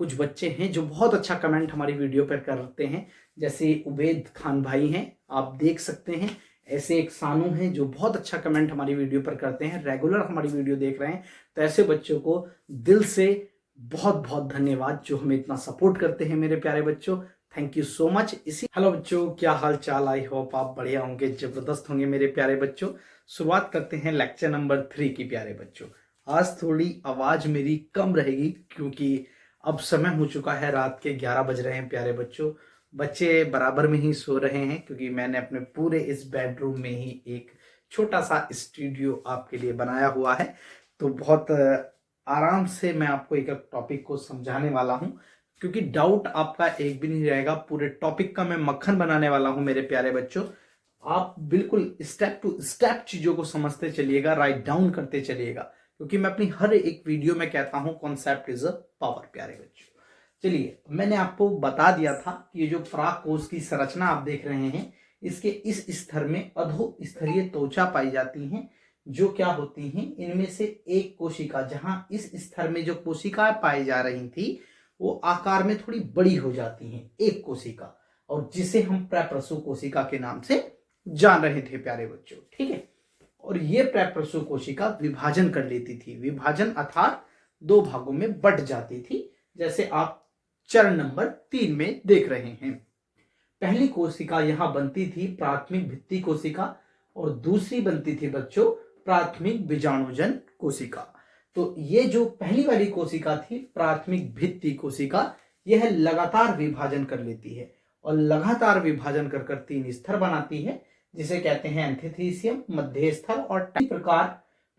कुछ बच्चे हैं जो बहुत अच्छा कमेंट हमारी वीडियो पर करते हैं, जैसे उबैद खान भाई हैं, आप देख सकते हैं। ऐसे एक सानू हैं जो बहुत अच्छा कमेंट हमारी वीडियो पर करते हैं, रेगुलर हमारी वीडियो देख रहे हैं। तो ऐसे बच्चों को दिल से बहुत बहुत धन्यवाद जो हमें इतना सपोर्ट करते हैं मेरे प्यारे बच्चों। Thank you so much. इसी हेलो बच्चों, क्या हाल चाल? आई होप आप बढ़िया होंगे, जबरदस्त होंगे मेरे प्यारे बच्चों। शुरुआत करते हैं लेक्चर नंबर 3 की प्यारे बच्चों। आज थोड़ी आवाज मेरी कम रहेगी क्योंकि अब समय हो चुका है, रात के 11 बज रहे हैं प्यारे बच्चों। बच्चे बराबर में ही सो रहे हैं क्योंकि मैंने अपने पूरे इस बेडरूम में ही एक छोटा सा स्टूडियो आपके लिए बनाया हुआ है। तो बहुत आराम से मैं आपको एक टॉपिक को समझाने वाला हूं क्योंकि डाउट आपका एक भी नहीं रहेगा। पूरे टॉपिक का मैं मक्खन बनाने वाला हूं मेरे प्यारे बच्चों। आप बिल्कुल स्टेप टू स्टेप चीजों को समझते चलिएगा, राइट डाउन करते चलिएगा, क्योंकि मैं अपनी हर एक वीडियो में कहता हूं कॉन्सेप्ट इज अ पावर प्यारे बच्चों। चलिए, मैंने आपको बता दिया था कि ये जो पराग कोश की संरचना आप देख रहे हैं, इसके इस स्तर में अधो स्तरीय त्वचा पाई जाती हैं, जो क्या होती हैं, इनमें से एक कोशिका, जहां इस स्तर में जो कोशिकाएं पाई जा रही थी वो आकार में थोड़ी बड़ी हो जाती हैं, एक कोशिका, और जिसे हम प्रप्रसु कोशिका के नाम से जान रहे थे प्यारे बच्चों। ठीक है, और ये प्रप्रसु कोशिका विभाजन कर लेती थी। विभाजन अर्थात दो भागों में बट जाती थी, जैसे आप चरण नंबर 3 में देख रहे हैं। पहली कोशिका यहां बनती थी प्राथमिक भित्ति कोशिका, और दूसरी बनती थी बच्चों प्राथमिक बीजाणुजन कोशिका। तो ये जो पहली वाली कोशिका थी प्राथमिक भित्ति कोशिका, यह लगातार विभाजन कर लेती है और लगातार विभाजन कर कर 3 स्तर बनाती है, जिसे कहते हैं एंथीथीसियम, मध्य स्तर और इसी प्रकार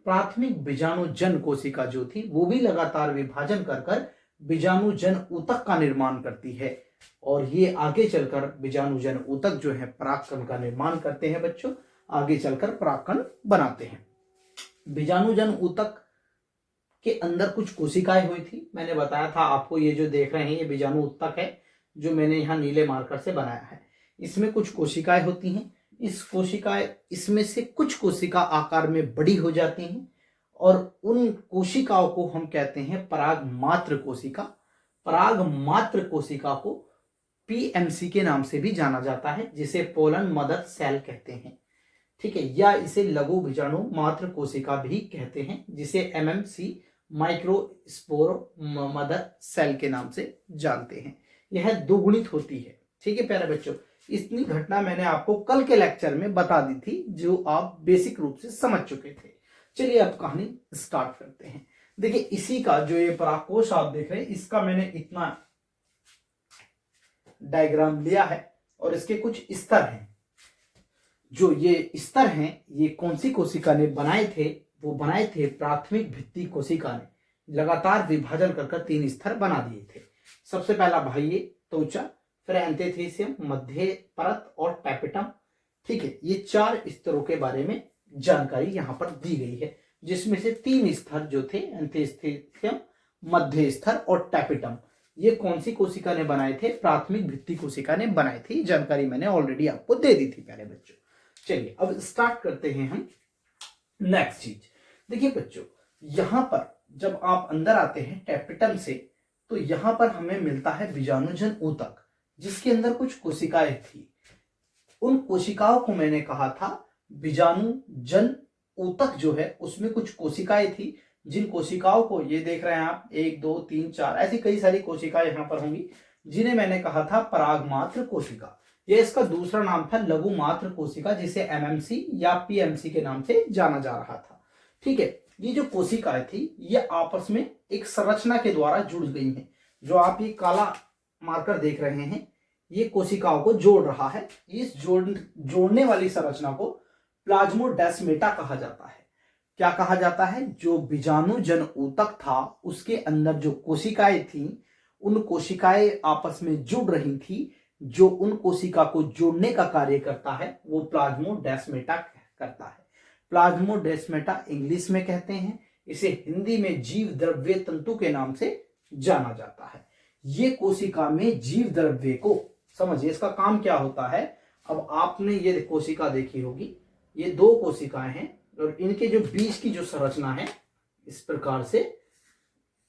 प्राथमिक बीजाणुजन कोशिका जो थी वो भी लगातार विभाजन कर कर बीजाणुजन ऊतक का निर्माण करती है, और ये आगे चलकर बीजाणुजन ऊतक जो है परागकण का निर्माण करते हैं बच्चों, आगे चलकर परागकण बनाते हैं। बीजाणुजन ऊतक के अंदर कुछ कोशिकाएं हुई थी, मैंने बताया था आपको। ये जो देख रहे हैं ये बीजाणु ऊतक है जो मैंने यहाँ नीले मार्कर से बनाया है। इसमें कुछ कोशिकाएं होती हैं। इसमें से कुछ कोशिका आकार में बड़ी हो जाती हैं और उन कोशिकाओं को हम कहते हैं पराग मात्र कोशिका। पराग मात्र कोशिका को पीएमसी के नाम से भी जाना जाता है, जिसे पोलन मदर सेल कहते हैं। ठीक है, या इसे लघु बीजाणु मात्र कोशिका भी कहते हैं, जिसे एमएमसी माइक्रोस्पोर मदर सेल के नाम से जानते हैं। यह दोगुणित होती है। ठीक है प्यारे बच्चों, इतनी घटना मैंने आपको कल के लेक्चर में बता दी थी, जो आप बेसिक रूप से समझ चुके थे। चलिए अब कहानी स्टार्ट करते हैं। देखिए, इसी का जो ये परागकोश आप देख रहे हैं, इसका मैंने इतना डायग्राम लिया है और इसके कुछ स्तर हैं। जो ये स्तर हैं ये कौन सी कोशिका ने बनाए थे? वो बनाए थे प्राथमिक भित्ति कोशिका ने। लगातार विभाजन कर 3 स्तर बना दिए थे। सबसे पहला भाई ये त्वचा, फिर एंथीथीसियम, मध्य परत और टैपेटम। ठीक है, ये 4 स्तरों के बारे में जानकारी यहाँ पर दी गई है, जिसमें से 3 स्तर जो थे, एंथीथीसियम, मध्य स्तर और टैपेटम, ये कौन सी कोशिका ने बनाए थे? प्राथमिक भित्ति कोशिका ने बनाए थे। जानकारी मैंने ऑलरेडी आपको दे दी थी प्यारे बच्चों। चलिए अब स्टार्ट करते हैं हम नेक्स्ट चीज। देखिए बच्चों, यहां पर जब आप अंदर आते हैं टैपेटम से, तो यहां पर हमें मिलता है बीजाणुजन ऊतक, जिसके अंदर कुछ कोशिकाएं थी। उन कोशिकाओं को मैंने कहा था बीजाणुजन ऊतक जो है उसमें कुछ कोशिकाएं थी, जिन कोशिकाओं को ये देख रहे हैं आप, 1 2 3 4 ऐसी कई सारी कोशिकाएं यहां पर होंगी, जिन्हें मैंने कहा था परागमात्र कोशिका। यह इसका दूसरा नाम था लघु मात्र कोशिका, जिसे एमएमसी या पीएमसी के नाम से जाना जा रहा था। ठीक है, ये जो कोशिकाएं थी ये आपस में एक संरचना के द्वारा जुड़ गई हैं। जो आप ये काला मार्कर देख रहे हैं ये कोशिकाओं को जोड़ रहा है। इस जोड़ने वाली संरचना को प्लाज्मोडेस्माटा कहा जाता है। क्या कहा जाता है? जो बीजाणुजन ऊतक था उसके अंदर जो कोशिकाएं थी, उन कोशिकाएं आपस में जुड़ रही थी। जो उन कोशिका को जोड़ने का कार्य करता है वो प्लाज्मोडेस्माटा करता है। प्लाज्मोडेस्माटा इंग्लिश में कहते हैं, इसे हिंदी में जीव द्रव्य तंतु के नाम से जाना जाता है। ये कोशिका में जीव द्रव्य को, समझिए इसका काम क्या होता है। अब आपने ये कोशिका देखी होगी, ये 2 कोशिकाएं हैं और इनके जो बीच की जो संरचना है इस प्रकार से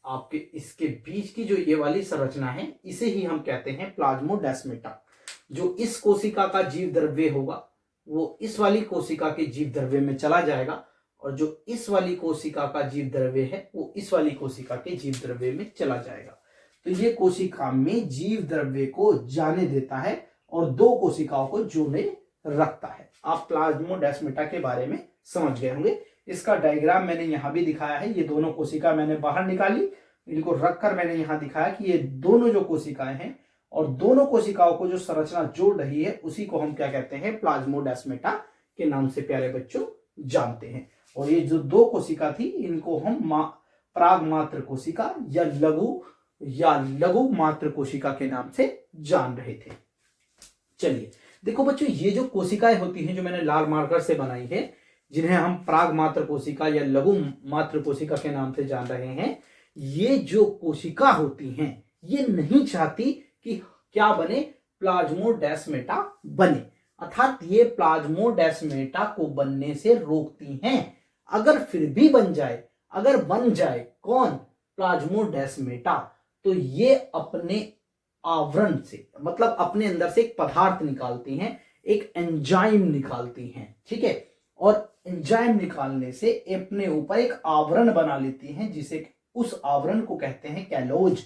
आपके इसके बीच की जो ये वाली संरचना है इसे ही हम कहते हैं प्लाज्मोडेस्माटा। जो इस कोशिका का जीव द्रव्य होगा वो इस वाली कोशिका के जीव द्रव्य में चला जाएगा, और जो इस वाली कोशिका का जीव द्रव्य है वो इस वाली कोशिका के जीव द्रव्य में चला जाएगा। तो ये कोशिका में जीव द्रव्य को जाने देता है और दो कोशिकाओं को जोड़े रखता है। आप प्लाज्मोडेस्माटा के बारे में समझ गए होंगे। इसका डायग्राम मैंने यहाँ भी दिखाया है। ये दोनों कोशिका मैंने बाहर निकाली, इनको रखकर मैंने यहाँ दिखाया कि ये दोनों जो कोशिकाएं हैं और दोनों कोशिकाओं को जो संरचना जोड़ रही है उसी को हम क्या कहते हैं, प्लाज्मोडेस्माटा के नाम से प्यारे बच्चों जानते हैं। और ये जो दो कोशिका थी इनको हम प्राग मात्र कोशिका या लघु मात्र कोशिका के नाम से जान रहे थे। चलिए देखो बच्चों, ये जो कोशिकाएं होती हैं जो मैंने लाल मार्कर से बनाई है, जिन्हें हम प्राग मात्र कोशिका या लघु मात्र कोशिका के नाम से जान रहे हैं, ये जो कोशिका होती हैं ये नहीं चाहती कि क्या बने, प्लाज्मोडेस्माटा बने, अर्थात ये प्लाज्मोडेस्माटा को बनने से रोकती हैं। अगर फिर भी बन जाए कौन, प्लाज्मोडेस्माटा, तो ये अपने आवरण से, मतलब अपने अंदर से एक पदार्थ निकालती हैं, एक एंजाइम निकालती हैं, ठीक है। और एंजाइम निकालने से अपने ऊपर एक आवरण बना लेती हैं, जिसे उस आवरण को कहते हैं कैलोज।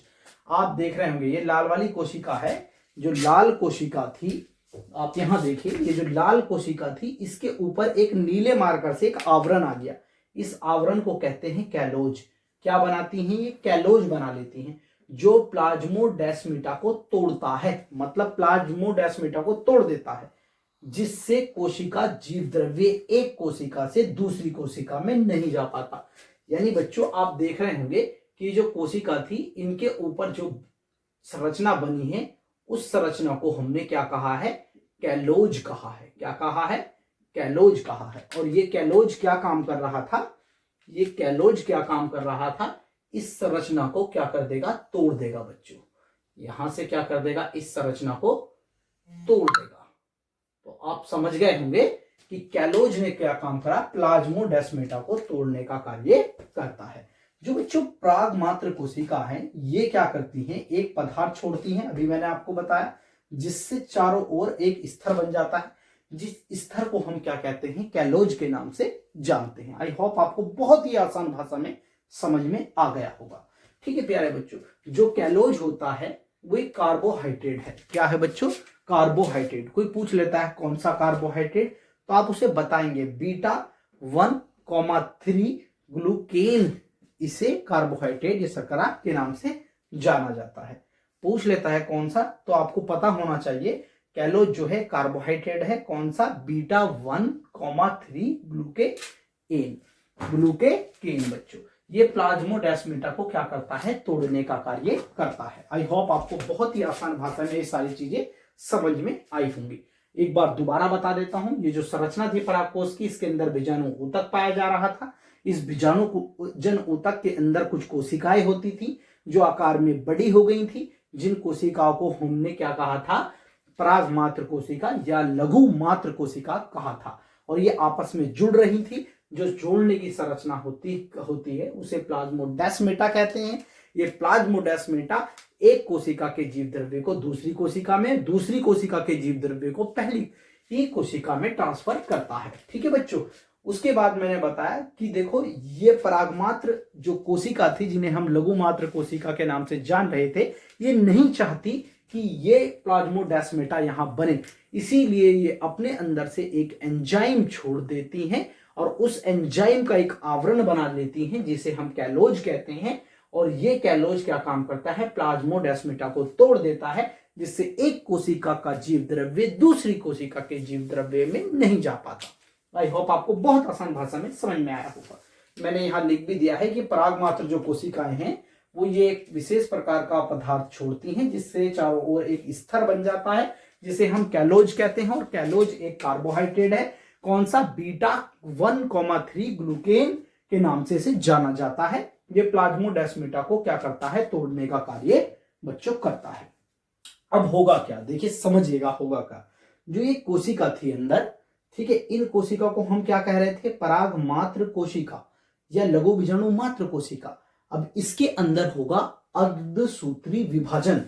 आप देख रहे होंगे ये लाल वाली कोशिका है, जो लाल कोशिका थी, आप यहां देखिए, ये जो लाल कोशिका थी इसके ऊपर एक नीले मार्कर से एक आवरण आ गया। इस आवरण को कहते हैं कैलोज। क्या बनाती हैं ये, कैलोज बना लेती हैं, जो प्लाज्मोडेस्माटा को तोड़ता है, मतलब प्लाज्मोडेस्माटा को तोड़ देता है, जिससे कोशिका जीव द्रव्य एक कोशिका से दूसरी कोशिका में नहीं जा पाता। यानी बच्चों आप देख रहे होंगे कि जो कोशिका थी इनके ऊपर जो संरचना बनी है उस संरचना को हमने क्या कहा है, कैलोज कहा है। क्या कहा है, कैलोज कहा है। और ये कैलोज क्या काम कर रहा था, ये कैलोज क्या काम कर रहा था, इस संरचना को क्या कर देगा, तोड़ देगा बच्चों। यहां से क्या कर देगा, इस संरचना को तोड़ देगा। तो आप समझ गए होंगे कि कैलोज ने क्या काम करा, प्लाज्मोडेस्माटा को तोड़ने का कार्य करता है। जो बच्चों प्राग मात्र कोशिका है ये क्या करती हैं, एक पदार्थ छोड़ती हैं, अभी मैंने आपको बताया, जिससे चारों ओर एक स्तर बन जाता है, जिस स्तर को हम क्या कहते हैं, कैलोज के नाम से जानते हैं। आई होप आपको बहुत ही आसान भाषा में समझ में आ गया होगा। ठीक है प्यारे बच्चों, जो कैलोज होता है वो एक कार्बोहाइड्रेट है। क्या है बच्चों, कार्बोहाइड्रेट। कोई पूछ लेता है कौन सा कार्बोहाइड्रेट, तो आप उसे बताएंगे β1,3 ग्लूकेन। इसे कार्बोहाइड्रेट या शर्करा के नाम से जाना जाता है। पूछ लेता है कौन सा, तो आपको पता होना चाहिए कैलोज जो है कार्बोहाइड्रेट है, कौन सा, β1,3 ग्लूकेन बच्चों। ये प्लाज्मोडेस्माटा को क्या करता है, तोड़ने का कार्य करता है। आई होप आपको बहुत ही आसान भाषा में ये सारी चीजें समझ में आई होंगी। एक बार दोबारा बता देता हूं, ये जो संरचना थी परागकोश की, इसके अंदर बीजाणु ऊतक पाया जा रहा था। इस बीजाणु जन ऊतक के अंदर कुछ कोशिकाएं होती थी जो आकार में बड़ी हो गई थी, जिन कोशिकाओं को हमने क्या कहा था, प्राग मात्र कोशिका या लघु मात्र कोशिका कहा था। और ये आपस में जुड़ रही थी। जो जोड़ने की संरचना होती है उसे प्लाज्मोडेस्माटा कहते हैं। ये प्लाज्मोडेस्माटा एक कोशिका के जीव द्रव्य को दूसरी कोशिका में, दूसरी कोशिका के जीव द्रव्य को पहली ही कोशिका में ट्रांसफर करता है। ठीक है बच्चों, उसके बाद मैंने बताया कि देखो ये परागमात्र जो कोशिका थी, जिन्हें हम लघु मात्र कोशिका के नाम से जान रहे थे, ये नहीं चाहती कि ये प्लाज्मोडेस्माटा यहां बने, इसीलिए ये अपने अंदर से एक एंजाइम छोड़ देती हैं और उस एंजाइम का एक आवरण बना लेती हैं, जिसे हम कैलोज कहते हैं। और ये कैलोज क्या काम करता है, प्लाज्मोडेस्माटा को तोड़ देता है, जिससे एक कोशिका का जीव द्रव्य दूसरी कोशिका के जीव द्रव्य में नहीं जा पाता। आई होप आपको बहुत आसान भाषा में समझ में आया होगा। मैंने यहाँ लिख भी दिया है कि परागमात्र जो कोशिकाएं हैं वो ये एक विशेष प्रकार का पदार्थ छोड़ती हैं, जिससे चारों ओर एक स्तर बन जाता है, जिसे हम कैलोज कहते हैं। और कैलोज एक कार्बोहाइड्रेट है, कौन सा, β1,3 ग्लूकेन के नाम से इसे जाना जाता है। ये प्लाज्मोडेस्माटा को क्या करता है, तोड़ने का कार्य बच्चों करता है। अब होगा क्या, देखिए समझिएगा होगा क्या। जो ये कोशिका थी अंदर, ठीक है, इन कोशिका को हम क्या कह रहे थे, पराग मात्र कोशिका या लघु बीजाणु मात्र कोशिका। अब इसके अंदर होगा अर्धसूत्री विभाजन,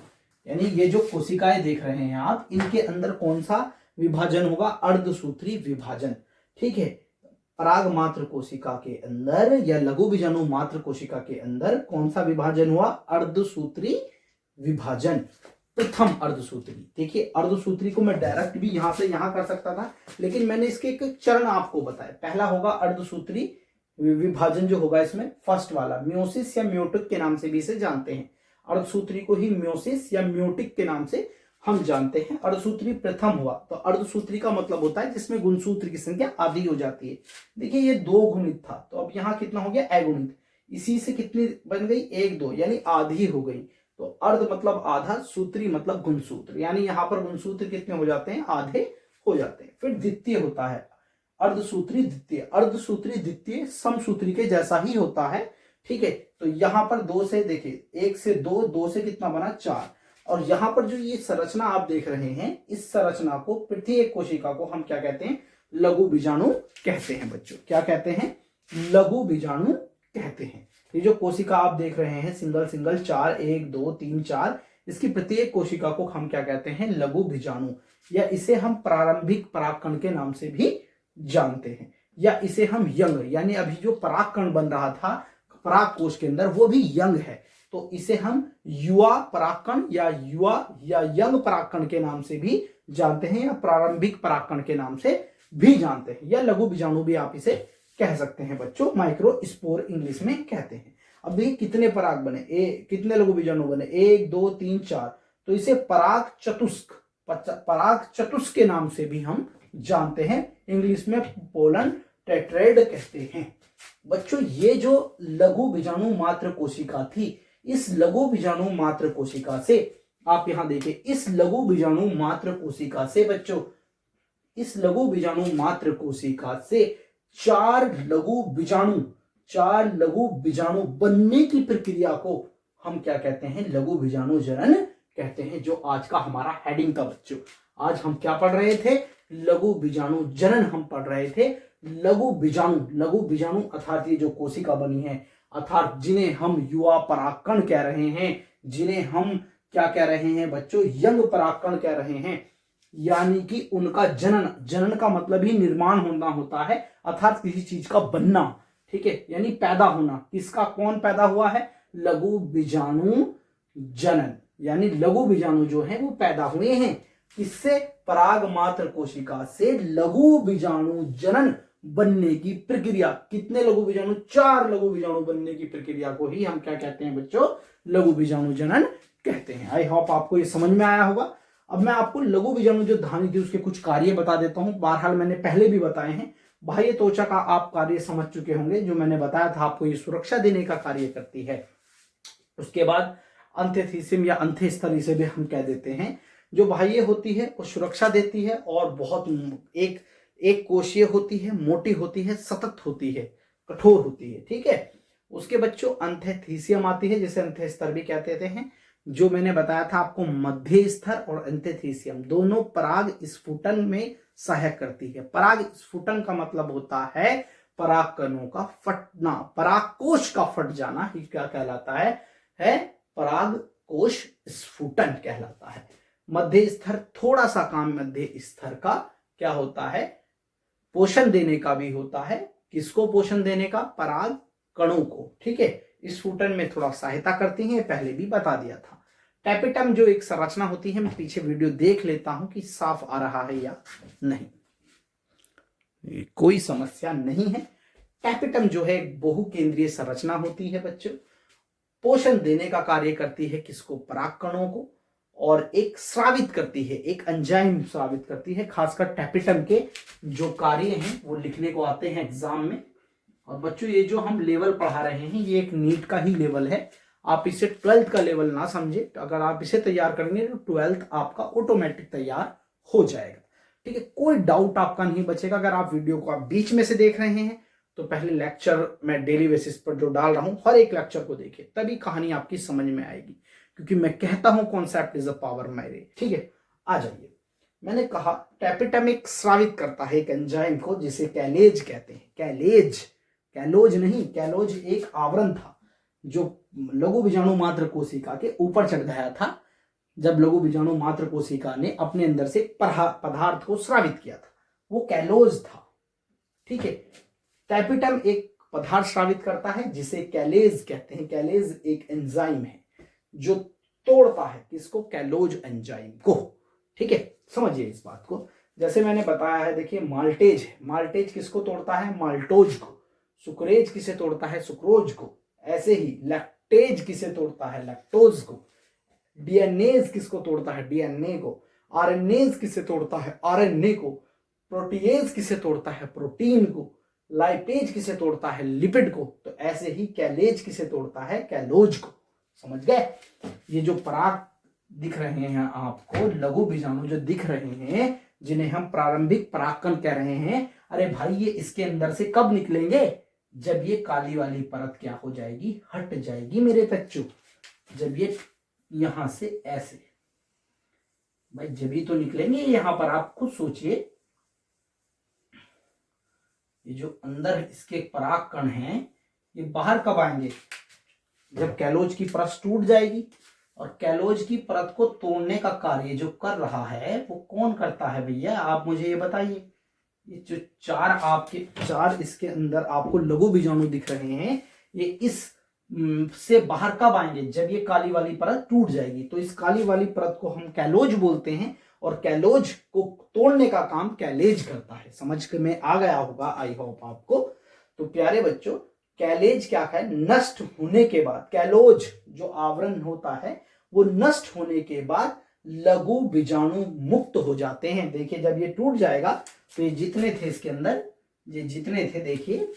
यानी ये जो कोशिकाएं देख रहे हैं आप, इनके अंदर कौन सा विभाजन होगा? अर्धसूत्री विभाजन। ठीक है, पराग मात्र कोशिका के अंदर या लघु बीजाणु मात्र कोशिका के अंदर कौन सा विभाजन हुआ? अर्धसूत्री विभाजन, प्रथम अर्धसूत्री। देखिए अर्धसूत्री को मैं डायरेक्ट भी यहां से यहां कर सकता था, लेकिन मैंने इसके एक चरण आपको बताया। पहला होगा अर्धसूत्री विभाजन जो होगा इसमें फर्स्ट वाला, म्योसिस या म्योटिक के नाम से भी इसे जानते हैं। अर्धसूत्री को ही म्योसिस या म्योटिक के नाम से हम जानते हैं। अर्धसूत्री प्रथम हुआ, तो अर्धसूत्री का मतलब होता है जिसमें गुणसूत्र की संख्या आधी हो जाती है। देखिए ये 2 गुणित था, तो अब यहाँ कितना हो गया? अगुणित। इसी से कितनी बन गई? 1 2, यानी आधी हो गई। तो अर्ध मतलब आधा, सूत्री मतलब गुणसूत्र, यानी यहाँ पर गुणसूत्र कितने हो जाते हैं? आधे हो जाते हैं। फिर द्वितीय होता है अर्धसूत्री द्वितीय। अर्धसूत्री द्वितीय समसूत्री के जैसा ही होता है। ठीक है, तो यहाँ पर 2 से देखिए, 1 से 2, 2 से कितना बना? 4। और यहाँ पर जो ये संरचना आप देख रहे हैं, इस संरचना को, प्रत्येक कोशिका को हम क्या कहते हैं? लघु बीजाणु कहते हैं बच्चों। क्या कहते हैं? लघु बीजाणु कहते हैं। ये जो कोशिका आप देख रहे हैं सिंगल सिंगल 4, 1 2 3 4, इसकी प्रत्येक कोशिका को हम क्या कहते हैं? लघु बीजाणु, या इसे हम प्रारंभिक परागकण के नाम से भी जानते हैं, या इसे हम यंग, यानी अभी जो परागकण बन रहा था पराग कोश के अंदर वो भी यंग है, तो इसे हम युवा परागकण या युवा या यंग परागकण के नाम से भी जानते हैं, या प्रारंभिक परागकण के नाम से भी जानते हैं, या लघु बीजाणु भी आप इसे कह सकते हैं बच्चों। माइक्रोस्पोर इंग्लिश में कहते हैं। अब देखिए कितने पराग बने, कितने लघु बीजाणु बने? 1 2 3 4, तो इसे पराग चतुष्क के नाम से भी हम जानते हैं। इंग्लिश में पोलन टेट्रेड कहते हैं। बच्चों ये जो लघु बीजाणु मात्र कोशिका थी, इस लघु बीजाणु मात्र कोशिका से आप यहां देखिए, इस लघु बीजाणु मात्र कोशिका से बच्चों, इस लघु बीजाणु मात्र कोशिका से 4 लघु बीजाणु बनने की प्रक्रिया को हम क्या कहते हैं? लघु बीजाणु जनन कहते हैं, जो आज का हमारा हेडिंग था बच्चों। आज हम क्या पढ़ रहे थे? लघु बीजाणु जनन हम पढ़ रहे थे। लघु बीजाणु अर्थात ये जो कोशिका बनी है, अर्थात जिन्हें हम युवा परागकण कह रहे हैं, जिन्हें हम क्या कह रहे हैं बच्चों? यंग परागकण कह रहे हैं, यानी कि उनका जनन का मतलब ही निर्माण होना होता है, अर्थात किसी चीज का बनना। ठीक है, यानी पैदा होना। किसका? कौन पैदा हुआ है? लघु बीजाणु जनन, यानी लघु बीजाणु जो है वो पैदा हुए हैं। किससे? पराग मात्र कोशिका से लघु बीजाणु जनन बनने की प्रक्रिया। कितने लघु बीजाणु? 4 लघु बीजाणु बनने की प्रक्रिया को ही हम क्या कहते हैं बच्चों? लघु बीजाणु जनन कहते हैं। आई होप आपको ये समझ में आया होगा। अब मैं आपको लघु बीजाणु जो धानी थी उसके कुछ कार्य बता देता हूं। बहरहाल मैंने पहले भी बताए हैं। बाह्य त्वचा का आप कार्य समझ चुके होंगे, जो मैंने बताया था आपको, ये सुरक्षा देने का कार्य करती है। उसके बाद अंत्यथीसियम या अंत्यस्तर इसे भी हम कह देते हैं। जो बाह्य होती है वो सुरक्षा देती है, और बहुत एक कोशीय होती है, मोटी होती है, सतत होती है, कठोर होती है। ठीक है, उसके बच्चों अंत्यथीसियम आती है, जिसे अंत्यस्तर भी कहते हैं। जो मैंने बताया था आपको, मध्य स्तर और अंत्यथीसियम दोनों पराग स्फुटन में सहायक करती है। पराग स्फुटन का मतलब होता है परागकणों का फटना, परागकोश का फट जाना ही क्या कहलाता है परागकोश स्फुटन कहलाता है। मध्य स्तर थोड़ा सा काम मध्य स्तर का क्या होता है? पोषण देने का भी होता है। किसको पोषण देने का? पराग कणों को। ठीक है, स्फुटन में थोड़ा सहायता करती है, पहले भी बता दिया था। टैपेटम जो एक संरचना होती है, मैं पीछे वीडियो देख लेता हूं कि साफ आ रहा है या नहीं। कोई समस्या नहीं है। टैपेटम जो है एक बहुकेंद्रीय संरचना होती है बच्चों, पोषण देने का कार्य करती है। किसको? परागकणों को। और एक स्रावित करती है, एक एंजाइम स्रावित करती है। खासकर टैपेटम के जो कार्य हैं वो लिखने को आते हैं एग्जाम में। और बच्चों ये जो हम लेवल पढ़ा रहे हैं ये एक नीट का ही लेवल है, आप इसे 12th का लेवल ना समझे। तो अगर आप इसे तैयार करेंगे तो 12th आपका ऑटोमेटिक तैयार हो जाएगा। ठीक है, कोई डाउट आपका नहीं बचेगा। अगर आप वीडियो को आप बीच में से देख रहे हैं तो पहले लेक्चर मैं डेली बेसिस पर जो डाल रहा हूं हर एक लेक्चर को देखिए, तभी कहानी आपकी समझ में आएगी। क्योंकि मैं कहता हूं कॉन्सेप्ट इज अ पावर मेरे। ठीक है, आ जाइए। मैंने कहा टैपेटम एक स्रावित करता है एक एंजाइम को, जिसे कैलेज कहते हैं। कैलोज नहीं, कैलोज एक आवरण था। जो लघु बीजाणु मात्र कोशिका के ऊपर चढ़ गया था, जब लघु बीजाणु मात्र कोशिका ने अपने अंदर से पदार्थ को स्रावित किया था, वो कैलोज था। ठीक है, टैपिटम एक पदार्थ स्रावित करता है जिसे कैलेज कहते हैं। कैलेज एक एंजाइम है जो तोड़ता है किसको? कैलोज एंजाइम को। ठीक है, समझिए इस बात को। जैसे मैंने बताया है, देखिए माल्टेज है, माल्टेज किसको तोड़ता है? माल्टोज को। सुक्रेज किसे तोड़ता है? सुक्रोज को। ऐसे ही लैक्टेज किसे तोड़ता है? लैक्टोज को। डीएनएज किसको तोड़ता है? डीएनए को। आरएनएज किसे तोड़ता है? आरएनए को। प्रोटीएज किसे तोड़ता है? प्रोटीन को। लाइपेज किसे तोड़ता है? लिपिड को। तो ऐसे ही कैलेज किसे तोड़ता है? कैलोज को। समझ गए? ये जो पराग दिख रहे हैं आपको, लघु बीजाणु जो दिख रहे हैं, जिन्हें हम प्रारंभिक परागकण कह रहे हैं, अरे भाई ये इसके अंदर से कब निकलेंगे? जब ये काली वाली परत क्या हो जाएगी? हट जाएगी मेरे बच्चों। जब ये यहां से ऐसे, भाई जब ही तो निकलेंगे। यहां पर आप खुद सोचिए, ये जो अंदर इसके परागकण हैं, ये बाहर कब आएंगे? जब कैलोज की परत टूट जाएगी। और कैलोज की परत को तोड़ने का कार्य जो कर रहा है वो कौन करता है भैया? आप मुझे ये बताइए। ये जो चार इसके अंदर आपको लघु बीजाणु दिख रहे हैं, ये इस से बाहर कब आएंगे? जब ये काली वाली परत टूट जाएगी। तो इस काली वाली परत को हम कैलोज बोलते हैं, और कैलोज को तोड़ने का काम कैलेज करता है। समझ में आ गया होगा, आई होप आपको। तो प्यारे बच्चों, कैलेज क्या है? नष्ट होने के बाद, कैलोज जो आवरण होता है वो नष्ट होने के बाद लघु बीजाणु मुक्त हो जाते हैं। देखिए जब ये टूट जाएगा तो ये जितने थे इसके अंदर, ये जितने थे, देखिए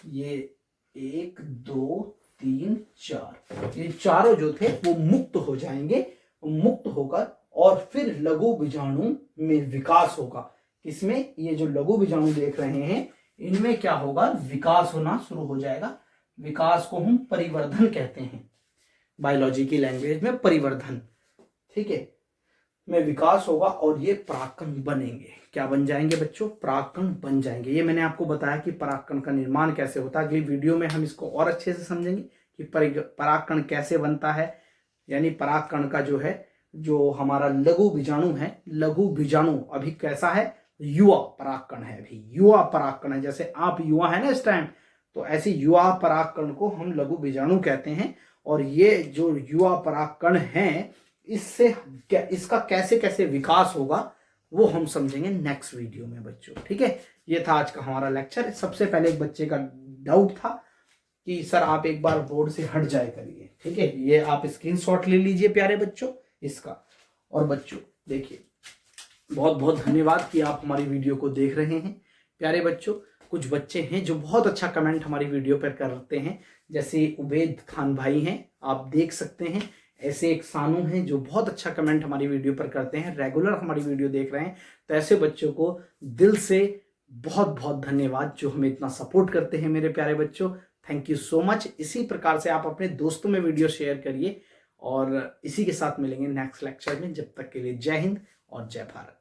ये 1 2 3 4, ये चारों जो थे वो मुक्त हो जाएंगे। मुक्त होकर और फिर लघु बीजाणु में विकास होगा। किसमें? ये जो लघु बीजाणु देख रहे हैं, इनमें क्या होगा? विकास होना शुरू हो जाएगा। विकास को हम परिवर्धन कहते हैं, बायोलॉजी की लैंग्वेज में परिवर्धन। ठीक है, में विकास होगा और ये परागकण बनेंगे। क्या बन जाएंगे बच्चों? परागकण बन जाएंगे। ये मैंने आपको बताया कि परागकण का निर्माण कैसे होता है। अगली वीडियो में हम इसको और अच्छे से समझेंगे कि परागकण कैसे बनता है। यानी परागकण का जो है, जो हमारा लघु बीजाणु है, लघु बीजाणु अभी कैसा है? युवा परागकण है, अभी युवा परागकण है। जैसे आप युवा है ना इस टाइम, तो ऐसे युवा परागकण को हम लघु बीजाणु कहते हैं। और ये जो युवा परागकण हैं, इससे इसका कैसे कैसे विकास होगा वो हम समझेंगे नेक्स्ट वीडियो में बच्चों। ठीक है, ये था आज का हमारा लेक्चर। सबसे पहले एक बच्चे का डाउट था कि सर आप एक बार बोर्ड से हट जाए करिए। ठीक है, ये आप स्क्रीनशॉट ले लीजिए प्यारे बच्चों इसका। और बच्चों देखिए, बहुत बहुत धन्यवाद कि आप हमारी वीडियो को देख रहे हैं। प्यारे बच्चों, कुछ बच्चे हैं जो बहुत अच्छा कमेंट हमारी वीडियो पर करते हैं, जैसे उबैद खान भाई हैं, आप देख सकते हैं। ऐसे एक सानू हैं जो बहुत अच्छा कमेंट हमारी वीडियो पर करते हैं, रेगुलर हमारी वीडियो देख रहे हैं। तो ऐसे बच्चों को दिल से बहुत बहुत धन्यवाद जो हमें इतना सपोर्ट करते हैं मेरे प्यारे बच्चों। Thank you so much. इसी प्रकार से आप अपने दोस्तों में वीडियो शेयर करिए, और इसी के साथ मिलेंगे नेक्स्ट लेक्चर में। जब तक के लिए जय हिंद और जय भारत।